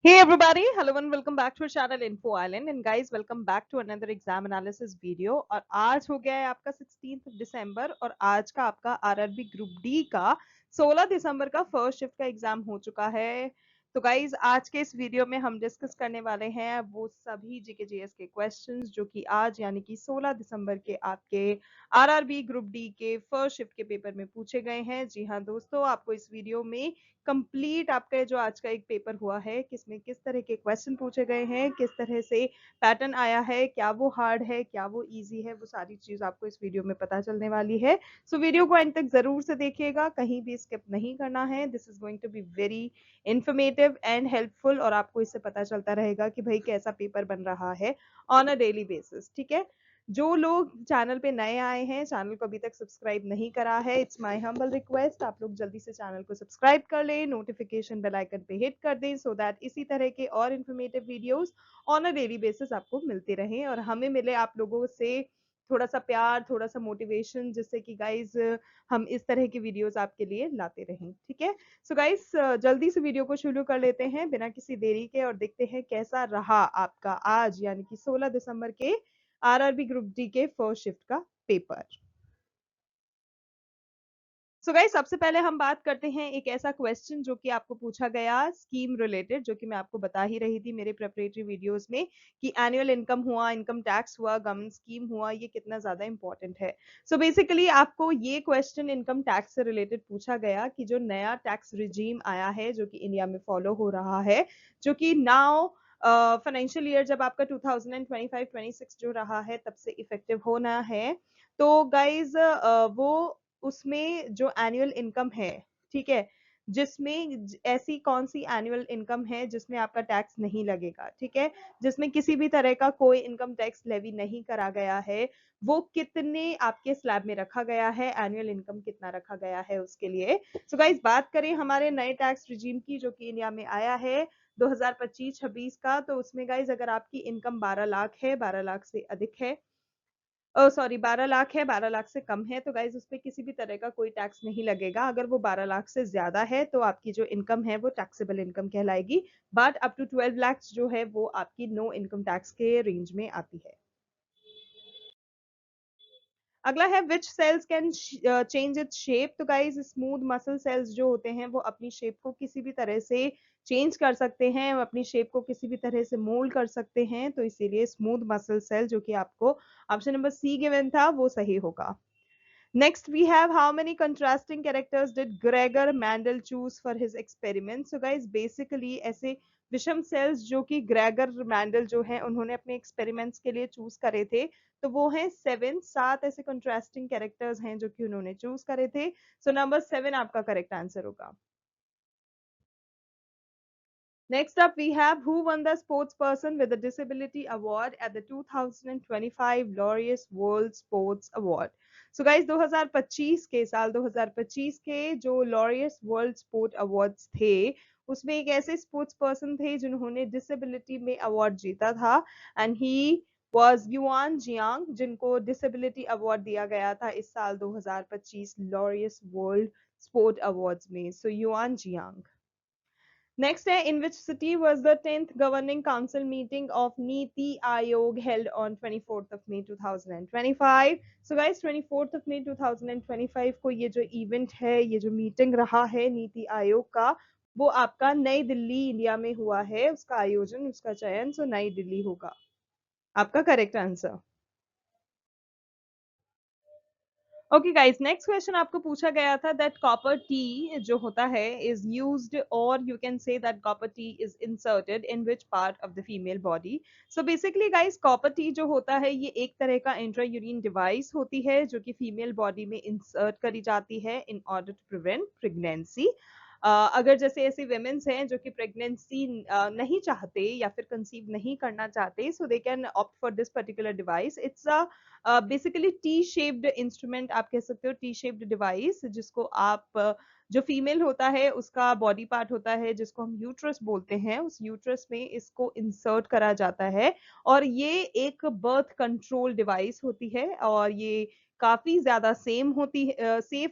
Hey everybody, hello and welcome back to our channel Info Island and guys welcome back to another exam analysis video। और आज हो गया है आपका 16 दिसंबर और आज का आपका आरआरबी ग्रुप डी का 16 दिसंबर का फर्स्ट शिफ्ट का एग्जाम हो चुका है। तो गाइज आज के इस वीडियो में हम डिस्कस करने वाले हैं वो सभी जीके जीएस के क्वेश्चंस जो कि आज यानी कि 16 दिसंबर के आपके आरआरबी ग्रुप डी के फर्स्ट शिफ्ट के पेपर में पूछे गए हैं। जी हाँ दोस्तों, आपको इस वीडियो में कंप्लीट आपका जो आज का एक पेपर हुआ है किसमें किस तरह के क्वेश्चन पूछे गए हैं, किस तरह से पैटर्न आया है, क्या वो हार्ड है, क्या वो इजी है, वो सारी चीज आपको इस वीडियो में पता चलने वाली है। सो वीडियो को एंड तक जरूर से देखिएगा, कहीं भी स्किप नहीं करना है। This is going to be very informative and helpful और आपको इससे पता चलता रहेगा कि भाई कैसा पेपर बन रहा है ऑन अ डेली बेसिस। ठीक है, जो लोग चैनल पे नए आए हैं, चैनल को अभी तक सब्सक्राइब नहीं करा है, इट्स माय हम्बल रिक्वेस्ट, आप लोग जल्दी से चैनल को सब्सक्राइब कर लें, नोटिफिकेशन बेल आइकन पे हिट कर दें सो दैट इसी तरह के और informative videos on a daily basis आपको मिलते रहें और हमें मिले आप लोगों से थोड़ा सा प्यार, थोड़ा सा मोटिवेशन, जिससे कि गाइज हम इस तरह की वीडियोस आपके लिए लाते रहें। ठीक है, सो गाइज जल्दी से वीडियो को शुरू कर लेते हैं बिना किसी देरी के और देखते हैं कैसा रहा आपका आज यानी कि 16 दिसंबर के आरआरबी ग्रुप डी के फर्स्ट शिफ्ट का पेपर। सो गाइस सबसे पहले हम बात करते हैं एक ऐसा क्वेश्चन जो कि आपको पूछा गया स्कीम रिलेटेड, जो कि मैं आपको बता ही रही थी मेरे प्रिपरेटरी वीडियोस में कि एनुअल इनकम हुआ, इनकम टैक्स हुआ, गवर्नमेंट स्कीम हुआ, ये कितना ज्यादा इंपॉर्टेंट है। सो बेसिकली आपको ये क्वेश्चन इनकम टैक्स से रिलेटेड पूछा गया कि जो नया टैक्स रिजीम आया है जो कि इंडिया में फॉलो हो रहा है, जो कि नाउ फाइनेंशियल ईयर जब आपका 2025-26 जो रहा है तब से इफेक्टिव होना है। तो गाइज वो उसमें जो एनुअल इनकम है, ठीक है, जिसमें ऐसी कौन सी एनुअल इनकम है जिसमें आपका टैक्स नहीं लगेगा, ठीक है, जिसमें किसी भी तरह का कोई इनकम टैक्स लेवी नहीं करा गया है, वो कितने आपके स्लैब में रखा गया है, एनुअल इनकम कितना रखा गया है उसके लिए। सो गाइस बात करें हमारे नए टैक्स रिजीम की जो कि इंडिया में आया है 2025-26 का, तो उसमें गाइस अगर आपकी इनकम 12 लाख है, 12 लाख से अधिक है, सॉरी 12 लाख है, 12 लाख से कम है, तो गाइज उस पे किसी भी तरह का कोई टैक्स नहीं लगेगा। अगर वो 12 लाख से ज्यादा है तो आपकी जो इनकम है वो टैक्सेबल इनकम कहलाएगी, बट अप टू 12 लाख जो है वो आपकी नो इनकम टैक्स के रेंज में आती है। अगला है which cells can change its shape. तो गाइज स्मूथ मसल सेल्स जो होते हैं वो अपनी शेप को किसी भी तरह से चेंज कर सकते हैं, अपनी शेप को किसी भी तरह से मोल्ड कर सकते हैं, तो इसीलिए स्मूथ मसल सेल जो कि आपको ऑप्शन नंबर सी गिवन था वो सही होगा। Next, we have how many contrasting characters did Gregor Mendel choose for his experiment? So guys, basically ऐसे विषम सेल्स जो कि ग्रेगर मैंडल जो है उन्होंने अपने एक्सपेरिमेंट्स के लिए चूज करे थे, तो वो हैं 7, 7 ऐसे कंट्रास्टिंग कैरेक्टर्स हैं जो कि उन्होंने चूज करे थे। सो नंबर 7 आपका करेक्ट आंसर होगा। Next up, we have who won the Sports Person with a Disability Award at the 2025 Laureus World Sports Award. So guys, 2025 के साल 2025 के जो Laureus World Sport Awards थे, उसमें एक ऐसे स्पोर्ट्स पर्सन थे जिन्होंने डिसेबिलिटी में अवार्ड जीता था, and he was yuan Jiang, जिनको डिसेबिलिटी अवार्ड दिया गया था इस साल 2025 लॉरियस वर्ल्ड स्पोर्ट अवार्ड्स में। सो युआन जियांग। Next है in which city was the 10th governing council meeting of Niti Aayog held on 24th of May 2025? So guys 24th of May 2025 को ये जो इवेंट है, ये जो मीटिंग रहा है नीति आयोग का, वो आपका नई दिल्ली इंडिया में हुआ है, उसका आयोजन, उसका चयन सो नई दिल्ली होगा आपका correct answer. Okay guys, next question आपको पूछा गया था दैट कॉपर टी जो होता है इज यूज्ड और you can say that copper T is inserted in which part of the female body. So basically guys copper T जो होता है ये एक तरह का इंट्रा यूरिन डिवाइस होती है जो कि फीमेल बॉडी में इंसर्ट करी जाती है in order to prevent pregnancy. अगर जैसे ऐसे वेमेन्स हैं जो कि प्रेगनेंसी नहीं चाहते या फिर कंसीव नहीं करना चाहते, so they can opt for this particular device. It's a basically T shaped instrument आप कह सकते हो, टी शेप्ड डिवाइस जिसको आप जो फीमेल होता है उसका बॉडी पार्ट होता है जिसको हम यूट्रस बोलते हैं, उस यूट्रस में इसको इंसर्ट करा जाता है और ये एक बर्थ कंट्रोल डिवाइस होती है और ये काफी ज्यादा सेफ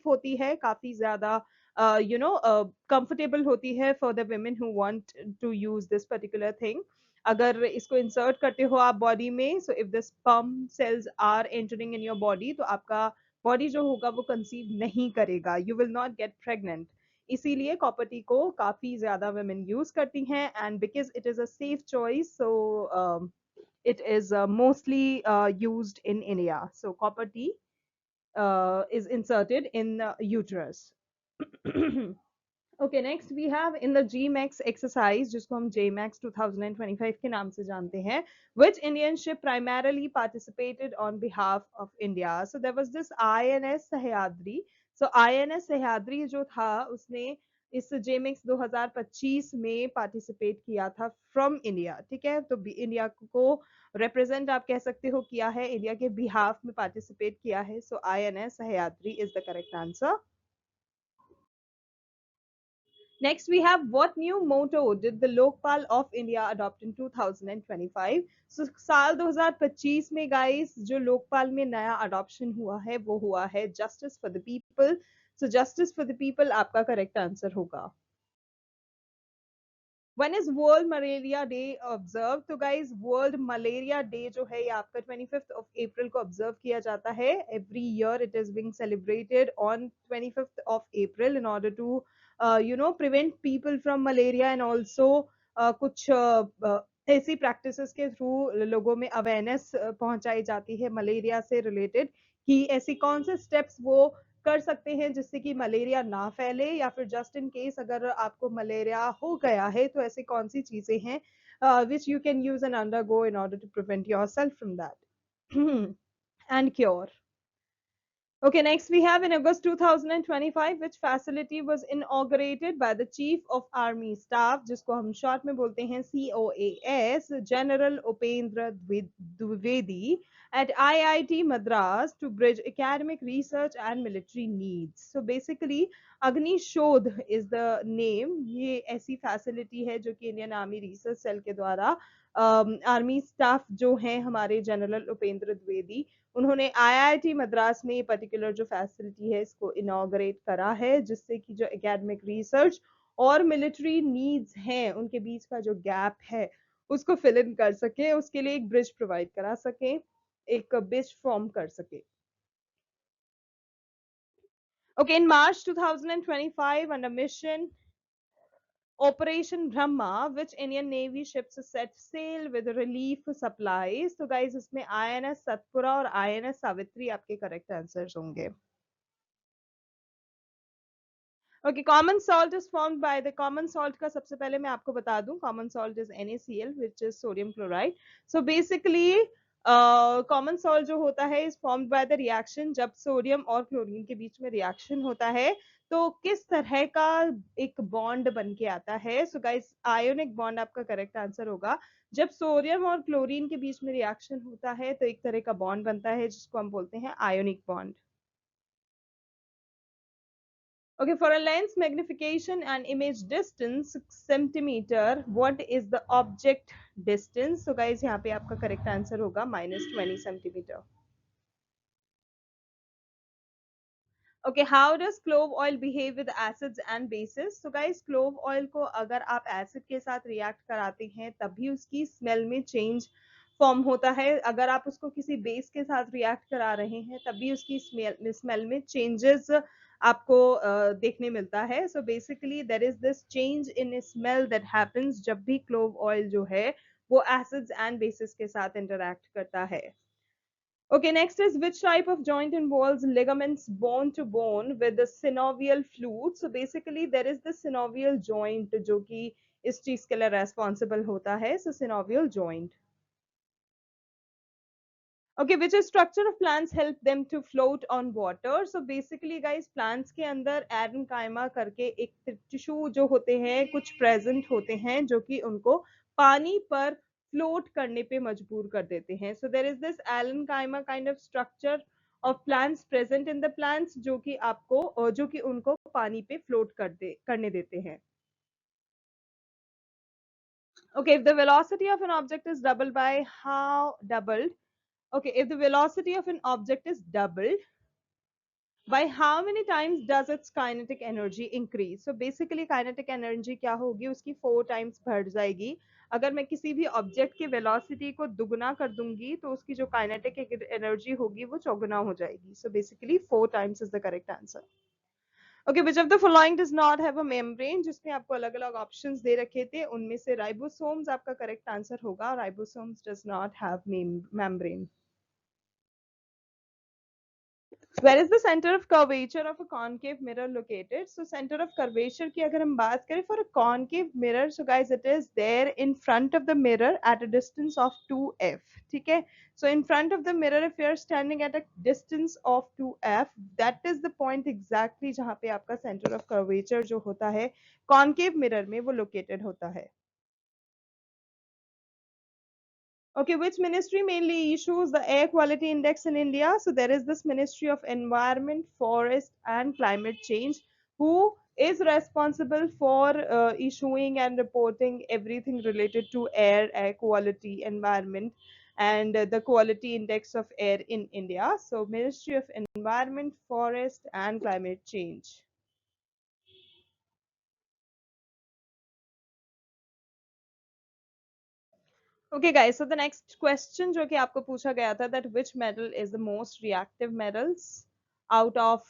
होती है, काफी ज्यादा कंफर्टेबल होती है for the women who want to use this particular thing. अगर इसको इंसर्ट करते हो आप बॉडी में, so if the sperm cells are entering in your body, तो आपका बॉडी जो होगा वो कंसीव नहीं करेगा, you will not get pregnant. इसीलिए कॉपर टी को काफी ज्यादा women यूज करती हैं, and because it is a safe choice, so it is mostly used in India. So copper T is inserted in the uterus. Okay, next we have in the GMAX exercise, जिसको हम JMAX 2025 के नाम से जानते हैं, which Indian ship primarily participated on behalf of India? So there was this INS Sahyadri. So INS Sahyadri जो था उसने इस JMAX 2025 में पार्टिसिपेट किया था फ्रॉम इंडिया. ठीक है, तो इंडिया को रिप्रेजेंट आप कह सकते हो किया है, इंडिया के बिहाफ में पार्टिसिपेट किया है. सो INS Sahyadri is the correct answer. Next, we have what new motto did the Lokpal of India adopt in 2025? So साल 2025 में guys जो लोकपाल में नया adoption हुआ है वो हुआ है justice for the people. So justice for the people आपका correct answer होगा. When is World Malaria Day observed? तो guys World Malaria Day जो है ये आपका 25th of April को observe किया जाता है. Every year it is being celebrated on 25th of April in order to prevent people from malaria, and also कुछ ऐसी practices के through लोगों में awareness पहुंचाई जाती है मलेरिया से related, कि ऐसी कौन से steps वो कर सकते हैं जिससे कि मलेरिया ना फैले, या फिर जस्ट इन केस अगर आपको मलेरिया हो गया है तो ऐसी कौन सी चीजें हैं which you can use and undergo in order to prevent yourself from that and cure. Okay, next we have in August 2025 which facility was inaugurated by the Chief of Army Staff, जिसको हम short में बोलते हैं COAS, General Upendra Dwivedi, at IIT Madras to bridge academic research and military needs. So basically Agni Shodh is the name. ये ऐसी facility है जो कि इंडियन आर्मी रिसर्च सेल के द्वारा आर्मी स्टाफ जो हैं हमारे जनरल उपेंद्र द्विवेदी, उन्होंने आईआईटी मद्रास में ये पर्टिकुलर जो फैसिलिटी है इसको इनॉग्रेट करा है, जिससे कि जो एकेडमिक रिसर्च और मिलिट्री नीड्स हैं उनके बीच का जो गैप है उसको फिल इन कर सके, उसके लिए एक ब्रिज प्रोवाइड करा सके, एक ब्रिज फॉर्म कर सके. Okay, in March 2025 under mission Operation Brahma, which Indian Navy ships set sail with relief supplies? तो guys इसमें INS सतपुरा और INS सावित्री आपके करेक्ट आंसर्स होंगे. Okay, common salt is formed by the common salt का सबसे पहले मैं आपको बता दूं, common salt is NaCl which is sodium chloride. So basically common salt जो होता है is formed by the reaction, जब सोडियम और क्लोरीन के बीच में रिएक्शन होता है तो किस तरह का एक बॉन्ड बन के आता है. सो गाइस आयोनिक बॉन्ड आपका करेक्ट आंसर होगा. जब सोडियम और क्लोरीन के बीच में रिएक्शन होता है तो एक तरह का बॉन्ड बनता है जिसको हम बोलते हैं ionic bond. Okay, for a lens magnification and image distance centimeter, what is the object distance? So guys यहाँ पे आपका correct answer होगा -20 centimeter. Okay, how does clove oil behave with acids and bases? So guys clove oil को अगर आप acid के साथ react कराते हैं तभी उसकी smell में change फॉर्म होता है, अगर आप उसको किसी बेस के साथ रिएक्ट करा रहे हैं तभी उसकी स्मेल में चेंजेस आपको देखने मिलता है. So basically there is this change in smell that happens जब भी क्लोव ऑयल जो है वो एसिड्स एंड बेसिस के साथ इंटरैक्ट करता है. Okay, next is which type of joint involves ligaments bone to bone with the synovial fluid? So basically there is the synovial joint जो कि इस चीज के लिए responsible होता है. So synovial joint. Okay, which structure of plants help them to float on water? So basically guys plants के अंदर एडेनकाइमा करके एक टिश्यू जो होते हैं कुछ प्रेजेंट होते हैं जो कि उनको पानी पर फ्लोट करने पे मजबूर कर देते हैं. So there is this एडेनकाइमा kind of structure of plants present in the plants जो कि आपको जो कि उनको पानी पे फ्लोट करने देते हैं. Okay, if the velocity of an object is doubled by how doubled? Okay, if the velocity of an object is doubled, by how many times does its kinetic energy increase? So basically kinetic energy क्या होगी, उसकी 4 times बढ़ जाएगी. अगर मैं किसी भी object की वेलोसिटी को दुगना कर दूंगी तो उसकी जो काइनेटिक एनर्जी होगी वो चौगुना हो जाएगी. So basically 4 times is the correct answer. Okay, which of the following does not have a membrane? जिसमें आपको अलग अलग ऑप्शंस दे रखे थे उनमें से राइबोसोम्स आपका करेक्ट आंसर होगा. Ribosomes does not have membrane. Where is the center of curvature of a concave mirror located? So center of curvature की अगर हम बात करें for a concave mirror, so guys it is there in front of the mirror at a distance of 2f. ठीक है. So in front of the mirror, if you are standing at a distance of 2f, that is the point exactly जहाँ पे आपका center of curvature जो होता है concave mirror में वो located होता है. Okay, which ministry mainly issues the air quality index in India? So there is this Ministry of Environment, Forest and Climate Change, who is responsible for issuing and reporting everything related to air quality, environment, and the quality index of air in India. So Ministry of Environment, Forest and Climate Change. Okay guys, so the next question जो कि आपको पूछा गया था, that which metal is the most reactive metals out of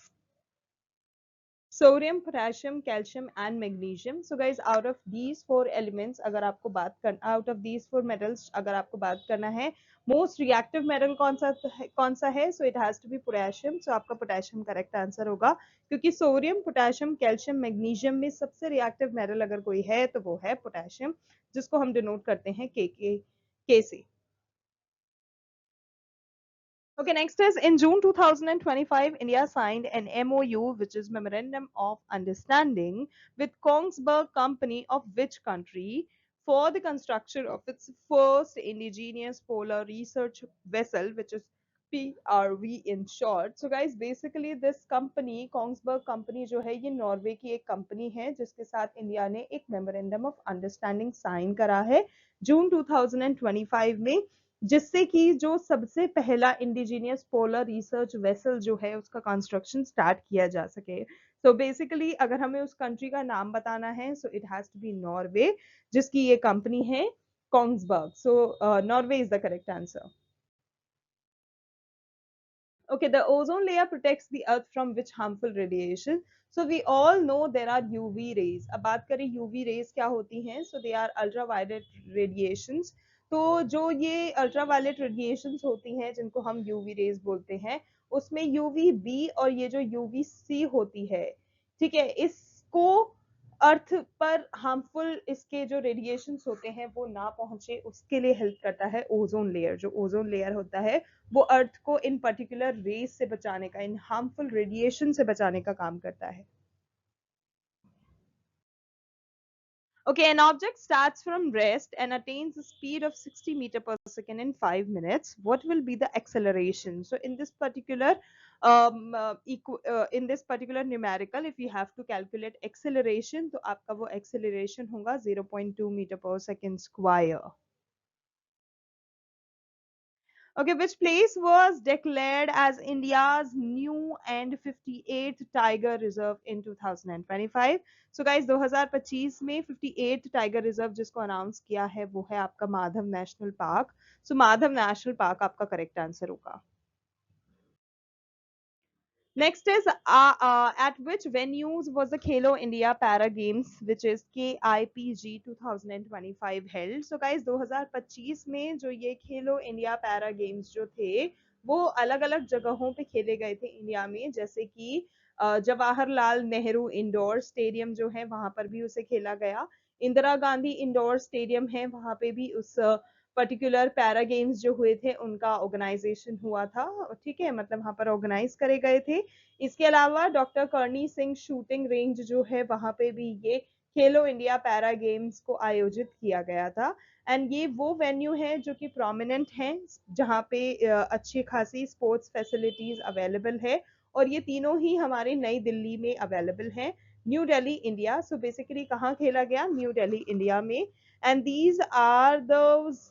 sodium, potassium, calcium and magnesium? So guys, out of these four elements अगर आपको बात करना, out of these four metals अगर आपको बात करना है, most reactive metal कौन सा है? So it has to be potassium. So आपका potassium correct answer होगा, क्योंकि सोडियम, पोटेशियम, कैल्शियम, मैग्नीशियम में सबसे रिएक्टिव मेटल अगर कोई है तो वो है पोटेशियम, जिसको हम डिनोट करते हैं के से. Okay, next is in June 2025, India signed an MOU, which is Memorandum of Understanding, with Kongsberg Company of which country for the construction of its first indigenous polar research vessel, which is PRV in short. So guys, basically this company, Kongsberg Company जो है ये Norway की एक company है जिसके साथ India ने एक मेमोरेंडम ऑफ अंडरस्टैंडिंग साइन करा है जून 2025 में, जिससे कि जो सबसे पहला इंडिजिनियस पोलर रिसर्च वेसल जो है उसका कंस्ट्रक्शन स्टार्ट किया जा सके. सो बेसिकली अगर हमें उस कंट्री का नाम बताना है, so it has to be Norway, जिसकी ये कंपनी है Kongsberg. So Norway is the correct answer. Okay, the ozone layer protects the earth from which harmful radiation? So we all know there are UV rays. अब बात करें UV rays क्या होती हैं? So they are ultraviolet radiations. तो जो ये ultraviolet radiations होती हैं जिनको हम UV rays बोलते हैं, उसमें UVB और ये जो UVC होती है, ठीक है, इसको अर्थ पर हार्मफुल इसके जो रेडिएशंस होते हैं वो ना पहुंचे उसके लिए हेल्प करता है ओजोन लेयर. जो ओजोन लेयर होता है वो अर्थ को इन पर्टिकुलर रेज से बचाने का, इन हार्मफुल रेडिएशन से बचाने का काम करता है. Okay, an object starts from rest and attains a speed of 60 meter per second in 5 minutes. What will be the acceleration? So in this particular in this particular numerical, if you have to calculate acceleration, तो आपका वो acceleration होगा 0.2 meter per second square. Okay, which place was declared as India's new and 58th Tiger Reserve in 2025? So guys, 2025 में 58th Tiger Reserve जिसको announce किया है वो है आपका माधव नेशनल पार्क. सो माधव नेशनल पार्क आपका करेक्ट आंसर होगा. Next is at which venues was the Khelo India Para Games, which is KIPG 2025 held. So guys, 2025 में जो ये खेलो इंडिया पैरा गेम्स जो थे वो अलग अलग जगहों पे खेले गए थे इंडिया में, जैसे कि जवाहरलाल नेहरू इंडोर स्टेडियम जो है वहां पर भी उसे खेला गया. इंदिरा गांधी इंडोर स्टेडियम है वहां पे भी उस पर्टिकुलर पैरा गेम्स जो हुए थे उनका ऑर्गेनाइजेशन हुआ था. ठीक है, मतलब वहां पर ऑर्गेनाइज करे गए थे. इसके अलावा doctor Karni Singh shooting range जो है वहां पे भी ये खेलो इंडिया पैरा गेम्स को आयोजित किया गया था. एंड ये वो वेन्यू है जो कि प्रोमिनेंट है जहाँ पे अच्छी खासी स्पोर्ट्स फैसिलिटीज अवेलेबल है, और ये तीनों ही हमारे नई दिल्ली में अवेलेबल हैं. New Delhi India. So basically कहाँ खेला गया? न्यू दिल्ली इंडिया में. And these are those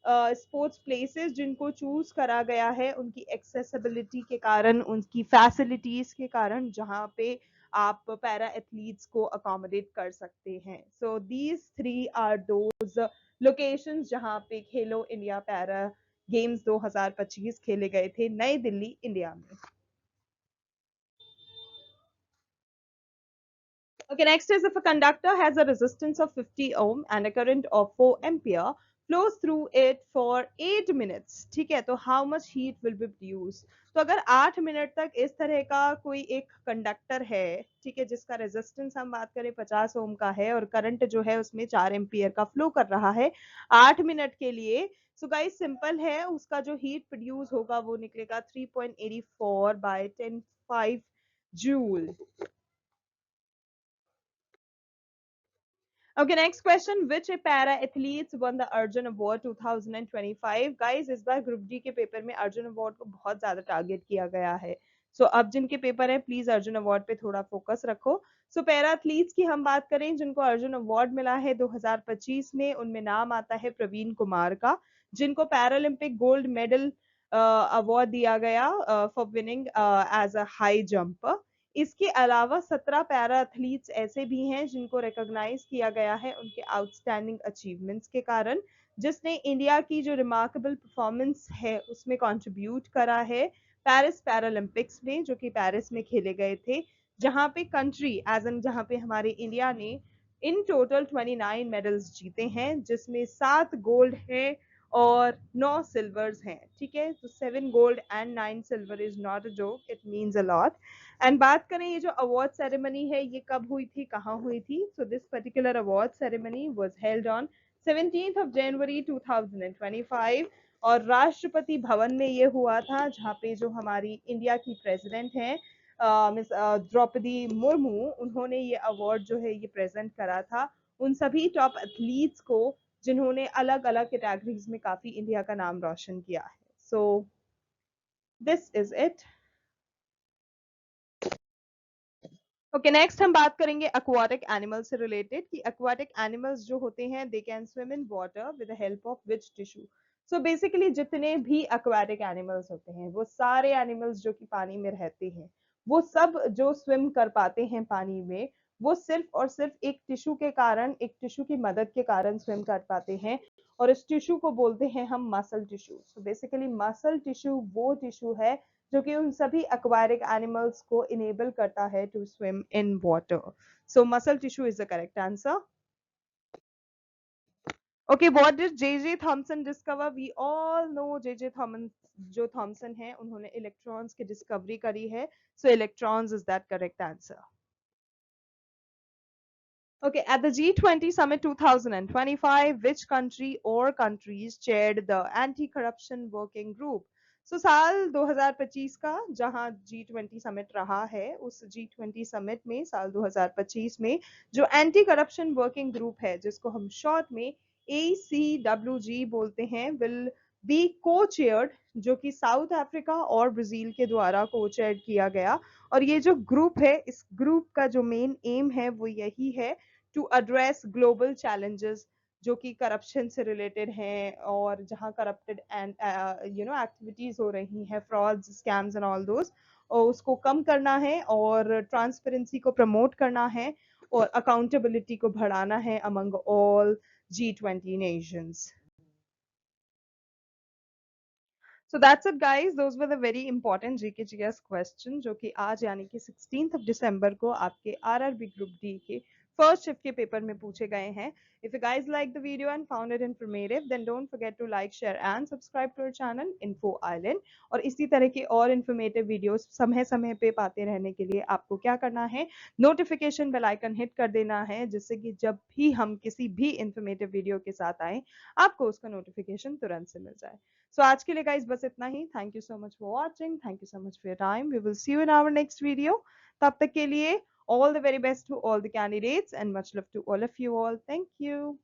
sports places जिनको चूज करा गया है उनकी एक्सेसिबिलिटी के कारण, उनकी फैसिलिटीज के कारण, जहाँ पे आप पैरा एथलीट्स को अकोमोडेट कर सकते हैं. So these three are those locations जहाँ पे खेलो इंडिया पैरा गेम्स 2025 खेले गए थे नई दिल्ली, इंडिया में. Okay, next is if a conductor has a resistance of 50 ohm and a current of 4 ampere flows through it for 8 minutes. ठीक है, तो how much heat will be produced? तो अगर 8 मिनट तक इस तरह का कोई एक कंडक्टर है, ठीक है, जिसका रेजिस्टेंस हम बात करें 50 ओम का है और करंट जो है उसमें 4 एम्पियर का फ्लो कर रहा है 8 मिनट के लिए, सो गाइस सिंपल है, उसका जो हीट प्रोड्यूस होगा वो निकलेगा 3.84 by 10 joule. Okay, next question. Which para athletes won the Arjun Award 2025? Guys, इस बार ग्रुप डी के पेपर में अर्जुन अवार्ड को बहुत ज्यादा टारगेट किया गया है. सो अब जिनके पेपर है प्लीज अर्जुन अवार्ड पे थोड़ा फोकस रखो. सो पैरा एथलीट्स की हम बात करें जिनको अर्जुन अवार्ड मिला है 2025 में, उनमें नाम आता है प्रवीण कुमार का, जिनको पैरालंपिक गोल्ड मेडल अवार्ड दिया गया for winning as a high jump. इसके अलावा 17 पैरा एथलीट्स ऐसे भी हैं जिनको रिकॉग्नाइज किया गया है उनके आउटस्टैंडिंग अचीवमेंट्स के कारण, जिसने इंडिया की जो रिमार्केबल परफॉर्मेंस है उसमें कंट्रीब्यूट करा है पेरिस पैरालंपिक्स में, जो कि पेरिस में खेले गए थे, जहां पे कंट्री एज एन जहां पे हमारे इंडिया ने इन टोटल 29 मेडल्स जीते हैं, जिसमें 7 गोल्ड है और 9 सिल्वर्स हैं. ठीक है, तो 7 gold and 9 silver is not a joke, it means a lot. And बात करें ये जो अवार्ड सेरेमनी है ये कब हुई थी, कहाँ हुई थी? So this particular award ceremony was held on 17th of January 2025 और राष्ट्रपति भवन में ये हुआ था, जहाँ पे जो हमारी इंडिया की प्रेसिडेंट हैं मिस द्रौपदी मुर्मू, उन्होंने ये अवार्ड जो है ये प्रेजेंट करा था उन सभी टॉप एथलीट्स को जिन्होंने अलग अलग कैटेगरीज में काफी इंडिया का नाम रोशन किया है. So this is it. Okay, next हम बात करेंगे aquatic एनिमल से रिलेटेड कि aquatic एनिमल्स जो होते हैं they can swim in water with the help of which tissue. So basically जितने भी aquatic एनिमल्स होते हैं वो सारे एनिमल्स जो कि पानी में रहते हैं वो सब जो स्विम कर पाते हैं पानी में, वो सिर्फ और सिर्फ एक टिश्यू के कारण, एक टिश्यू की मदद के कारण स्विम कर पाते हैं और इस टिश्यू को बोलते हैं हम muscle tissue. So basically muscle tissue वो टिश्यू है जो कि उन सभी aquatic animals को enable करता है to swim in water. So muscle tissue is the correct answer. Okay, what did J.J. Thomson discover? We all know J.J. Thomson जो थॉमसन है उन्होंने इलेक्ट्रॉन्स की डिस्कवरी करी है. So electrons is that correct answer. Okay, at the G20 Summit 2025, which country or countries chaired the anti-corruption working group? So साल 2025 का जहां G20 summit रहा है, उस G20 समिट में साल 2025 में जो एंटी करप्शन वर्किंग ग्रुप है, जिसको हम शॉर्ट में ACWG बोलते हैं, विल बी को चेयर्ड, जो कि साउथ अफ्रीका और ब्राजील के द्वारा को चेयर किया गया. और ये जो ग्रुप है, इस ग्रुप का जो मेन एम है वो यही है टू एड्रेस ग्लोबल चैलेंजेस जो कि करप्शन से रिलेटेड हैं और जहां करप्टेड एंड एक्टिविटीज हो रही हैं, frauds, scams and all those, और उसको कम करना है और ट्रांसपेरेंसी को प्रमोट करना है और अकाउंटेबिलिटी को बढ़ाना है among all G20 nations. So that's it guys, those were the very important GK/GS question जो कि आज यानी कि 16th of December को आपके RRB Group D के फर्स्ट शिफ्ट के पेपर में पूछे गए हैं. If you guys like the video and found it informative, then don't forget to like, share and subscribe to our channel Info Island. और इसी तरह के और informative videos समय समय पे पाते रहने के लिए आपको क्या करना है, नोटिफिकेशन बेल आइकन हिट कर देना है, जिससे कि जब भी हम किसी भी informative video के साथ आए आपको उसका नोटिफिकेशन तुरंत से मिल जाए. So आज के लिए guys बस इतना ही. Thank you so much for watching. Thank you so much for your time. We will see you in our next video. तब तक के लिए all the very best to all the candidates and much love to all of you all. Thank you.